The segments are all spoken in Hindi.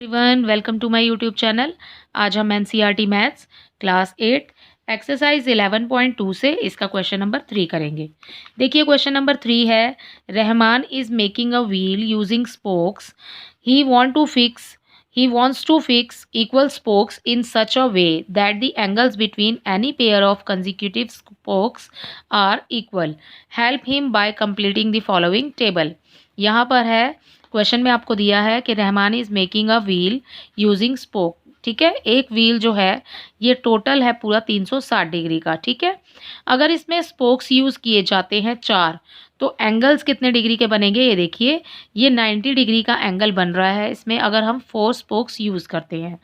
Everyone, welcome to my YouTube channel. आज हम एनसीईआरटी मैथ्स क्लास 8 एक्सरसाइज 11.2 से इसका क्वेश्चन नंबर 3 करेंगे। देखिए क्वेश्चन नंबर 3 है, Rahman is making a wheel using spokes. He wants to fix equal spokes in such a way that the angles between any pair of consecutive spokes are equal. Help him by completing the following table. यहाँ पर है क्वेश्चन में आपको दिया है कि Rahman is making a wheel using spoke. ठीक है, एक व्हील जो है ये टोटल है पूरा 360 डिग्री का। ठीक है, अगर इसमें स्पोक्स यूज किए जाते हैं 4 तो एंगल्स कितने डिग्री के बनेंगे? ये देखिए, ये 90 डिग्री का एंगल बन रहा है इसमें अगर हम 4 स्पोक्स यूज करते हैं।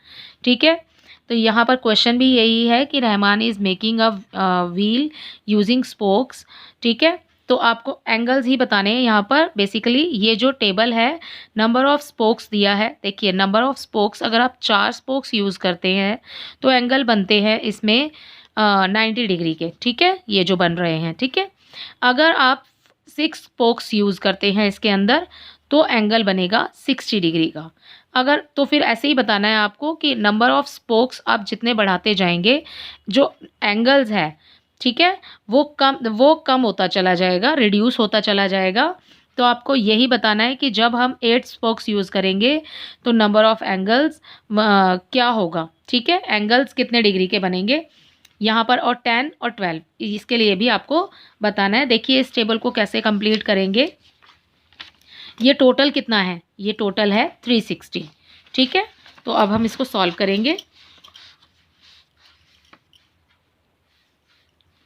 ठीक है, तो यहाँ पर क्वेश्चन भी यही है कि Rahman is making a wheel using spokes. ठीक है, तो आपको एंगल्स ही बताने हैं यहाँ पर। बेसिकली ये जो टेबल है, नंबर ऑफ स्पोक्स दिया है। देखिए नंबर ऑफ स्पोक्स, अगर आप 4 स्पोक्स यूज़ करते हैं तो एंगल बनते हैं इसमें 90 डिग्री के। ठीक है, ये जो बन रहे हैं। ठीक है, अगर आप 6 स्पोक्स यूज़ करते हैं इसके अंदर तो एंगल बनेगा 60 डिग्री का। अगर तो फिर ऐसे ही बताना है आपको कि नंबर ऑफ स्पोक्स आप जितने बढ़ाते जाएंगे जो एंगल्स है, ठीक है, वो कम होता चला जाएगा, रिड्यूस होता चला जाएगा। तो आपको यही बताना है कि जब हम 8 स्पोक्स यूज़ करेंगे तो नंबर ऑफ एंगल्स क्या होगा। ठीक है, एंगल्स कितने डिग्री के बनेंगे यहाँ पर, और 10 और 12 इसके लिए भी आपको बताना है। देखिए इस टेबल को कैसे कंप्लीट करेंगे। ये टोटल कितना है? ये टोटल है 360। ठीक है, तो अब हम इसको सॉल्व करेंगे।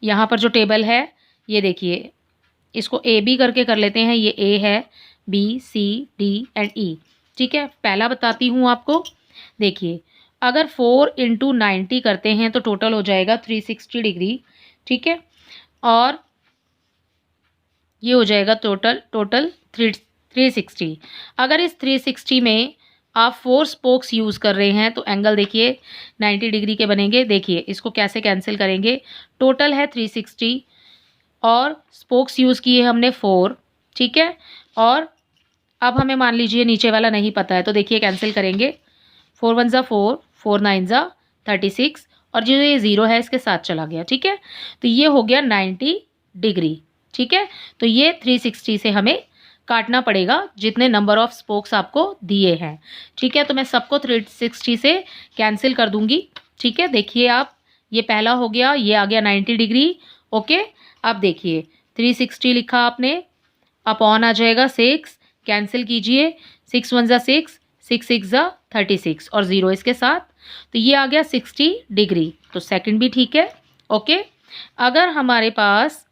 यहाँ पर जो टेबल है ये देखिए, इसको ए बी करके कर लेते हैं। ये ए है, बी सी डी एंड ई। ठीक है, पहला बताती हूँ आपको। देखिए अगर 4 × 90 करते हैं तो टोटल हो जाएगा 360 डिग्री। ठीक है, और ये हो जाएगा टोटल 360। अगर इस 360 में आप 4 स्पोक्स यूज़ कर रहे हैं तो एंगल देखिए 90 डिग्री के बनेंगे। देखिए इसको कैसे कैंसिल करेंगे। टोटल है 360 और स्पोक्स यूज़ किए हमने 4। ठीक है, और अब हमें मान लीजिए नीचे वाला नहीं पता है तो देखिए कैंसिल करेंगे। 4 1 ज़ा 4, 4 9 ज़ा 36, और जो ये 0 है इसके साथ चला गया। ठीक है, तो ये हो गया 90 डिग्री। ठीक है, तो ये 360 से हमें काटना पड़ेगा जितने नंबर ऑफ स्पोक्स आपको दिए हैं। ठीक है, तो मैं सबको 360 से कैंसिल कर दूंगी। ठीक है, देखिए आप, ये पहला हो गया, ये आ गया 90 डिग्री। ओके, अब देखिए 360 लिखा आपने, अपॉन आ जाएगा 6, कैंसिल कीजिए। 6 1 ज़ा 6, 6 6 ज़ा 36 और 0 इसके साथ, तो ये आ गया 60 डिग्री। तो सेकंड भी ठीक है। ओके, अगर हमारे पास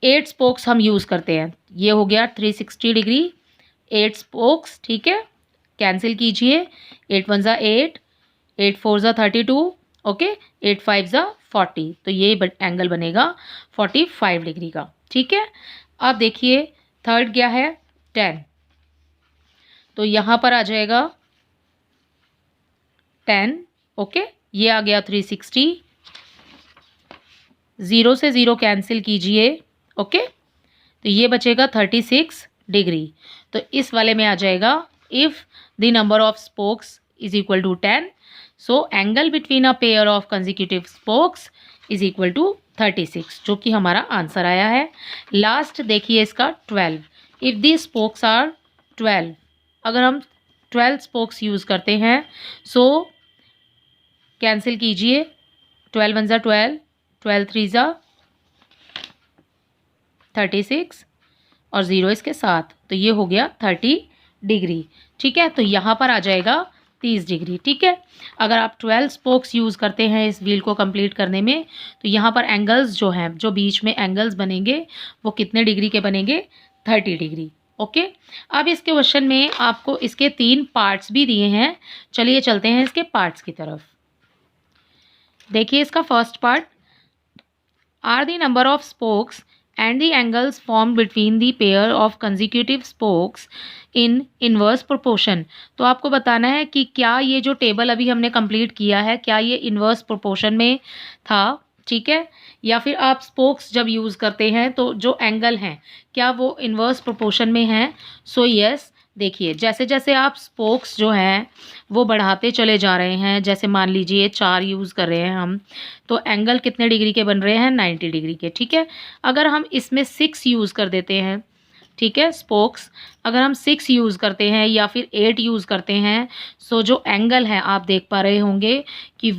8 स्पोक्स हम यूज़ करते हैं, ये हो गया 360 डिग्री, 8 स्पोक्स। ठीक है, कैंसिल कीजिए। 8 1 ज़ा 8, 8 4 ज़ा 32, ओके, 8 5 ज़ा 40, तो ये एंगल बनेगा 45 डिग्री का। ठीक है, अब देखिए थर्ड क्या है, 10, तो यहाँ पर आ जाएगा 10। ओके, ये आ गया 360, 0 से 0 कैंसिल कीजिए। ओके, तो ये बचेगा 36 डिग्री। तो इस वाले में आ जाएगा, if the number of spokes is equal to 10, so angle between a pair of consecutive spokes is equal to 36, जो कि हमारा आंसर आया है। लास्ट देखिए इसका 12, इफ़ दी स्पोक्स आर 12, अगर हम 12 स्पोक्स यूज़ करते हैं सो कैंसिल कीजिए। 12 1 ज़ा 12, 12 3 ज़ा 36 और 0 इसके साथ, तो ये हो गया 30 डिग्री। ठीक है, तो यहाँ पर आ जाएगा 30 डिग्री। ठीक है, अगर आप 12 स्पोक्स यूज़ करते हैं इस व्हील को कंप्लीट करने में तो यहाँ पर एंगल्स जो हैं, जो बीच में एंगल्स बनेंगे वो कितने डिग्री के बनेंगे? 30 डिग्री। ओके, अब इसके क्वेश्चन में आपको इसके 3 पार्ट्स भी दिए हैं। चलिए चलते हैं इसके पार्ट्स की तरफ। देखिए इसका first part, are the number of spokes and the angles formed between the pair of consecutive spokes in inverse proportion। तो आपको बताना है कि क्या ये जो टेबल अभी हमने कंप्लीट किया है क्या ये इन्वर्स प्रोपोर्शन में था। ठीक है, या फिर आप स्पोक्स जब यूज़ करते हैं तो जो एंगल हैं क्या वो इन्वर्स प्रोपोर्शन में हैं। सो यस, देखिए जैसे जैसे आप स्पोक्स जो हैं वो बढ़ाते चले जा रहे हैं, जैसे मान लीजिए 4 यूज़ कर रहे हैं हम, तो एंगल कितने डिग्री के बन रहे हैं, 90 डिग्री के, ठीक है। अगर हम इसमें 6 यूज़ कर देते हैं, ठीक है, स्पोक्स अगर हम 6 यूज़ करते हैं या फिर 8 यूज़ करते हैं, सो जो एंगल है आप देख पा रहे होंगे कि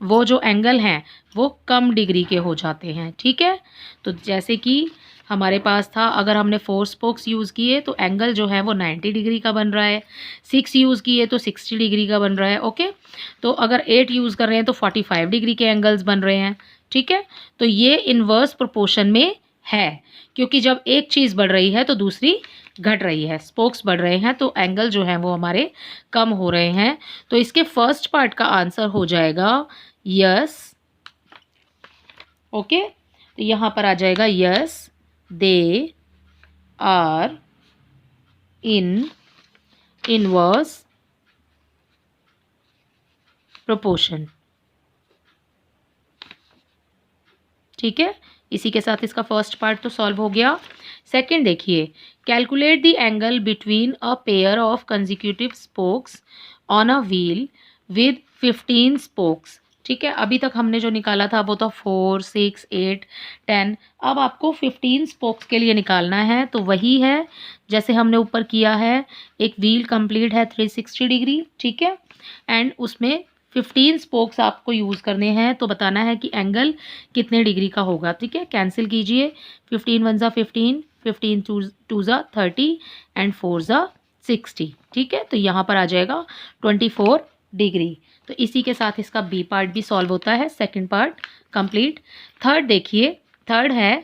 वो जो एंगल हैं वो कम डिग्री के हो जाते हैं, ठीक है। तो जैसे कि हमारे पास था, अगर हमने 4 स्पोक्स यूज़ किए तो एंगल जो है वो 90 डिग्री का बन रहा है, 6 यूज़ किए तो 60 डिग्री का बन रहा है, ओके। तो अगर 8 यूज़ कर रहे हैं तो 45 डिग्री के एंगल्स बन रहे हैं, ठीक है। तो ये इन्वर्स प्रोपोर्शन में है, क्योंकि जब एक चीज़ बढ़ रही है तो दूसरी घट रही है, स्पोक्स बढ़ रहे हैं तो एंगल जो है वो हमारे कम हो रहे हैं। तो इसके फर्स्ट पार्ट का आंसर हो जाएगा यस, ओके। तो यहाँ पर आ जाएगा yes, they are in inverse proportion, ठीक है। इसी के साथ इसका फर्स्ट पार्ट तो सॉल्व हो गया। सेकंड देखिए, calculate the angle between a pair of consecutive spokes on a wheel with 15 spokes, ठीक है। अभी तक हमने जो निकाला था वो तो 4, 6, 8, 10। अब आपको 15 स्पोक्स के लिए निकालना है, तो वही है जैसे हमने ऊपर किया है। एक व्हील कंप्लीट है 360 डिग्री, ठीक है, एंड उसमें 15 स्पोक्स आपको यूज़ करने हैं, तो बताना है कि एंगल कितने डिग्री का होगा, ठीक है। कैंसिल कीजिए, 15 1 ज़ा 15, 15 2 ज़ा 30 एंड 4 ज़ा 60, ठीक है। तो यहाँ पर आ जाएगा 24 डिग्री। तो इसी के साथ इसका बी पार्ट भी सॉल्व होता है, सेकंड पार्ट कंप्लीट। थर्ड देखिए, थर्ड है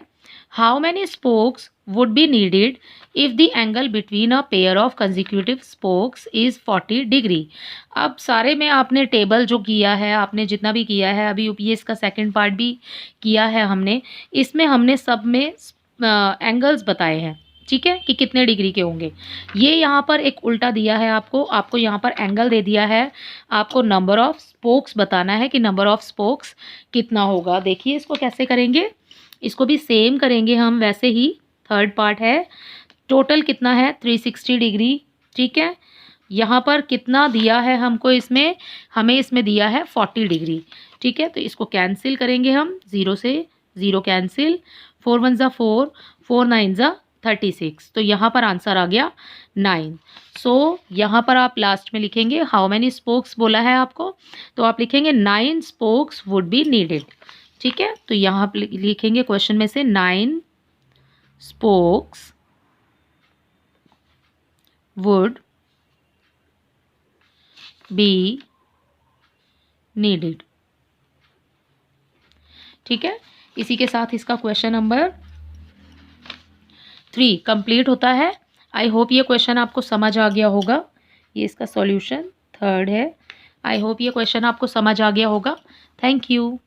how many spokes would be needed if the angle between a pair of consecutive spokes is 40 degree. अब सारे में आपने टेबल जो किया है, आपने जितना भी किया है, अभी यूपीएस का सेकंड पार्ट भी किया है हमने, इसमें हमने सब में एंगल्स बताए हैं, ठीक है, कि कितने डिग्री के होंगे। ये यहाँ पर एक उल्टा दिया है आपको यहाँ पर एंगल दे दिया है, आपको नंबर ऑफ स्पोक्स बताना है कि नंबर ऑफ स्पोक्स कितना होगा। देखिए इसको कैसे करेंगे, इसको भी सेम करेंगे हम वैसे ही। थर्ड पार्ट है, टोटल कितना है 360 डिग्री, ठीक है। यहाँ पर कितना दिया है हमको, इसमें हमें इसमें दिया है 40 डिग्री, ठीक है। तो इसको कैंसिल करेंगे हम, 0 से 0 कैंसिल, 4 1 ज़ा 4, 4 9 ज़ा 36। तो यहाँ पर आंसर आ गया 9। सो यहाँ पर आप लास्ट में लिखेंगे हाउ मैनी स्पोक्स बोला है आपको, तो आप लिखेंगे 9 स्पोक्स वुड बी नीडेड, ठीक है। तो यहाँ पर लिखेंगे क्वेश्चन में से 9 स्पोक्स वुड बी नीडेड, ठीक है। इसी के साथ इसका क्वेश्चन नंबर 3 कंप्लीट होता है। आई होप ये क्वेश्चन आपको समझ आ गया होगा। ये इसका सॉल्यूशन थर्ड है। आई होप ये क्वेश्चन आपको समझ आ गया होगा। Thank you.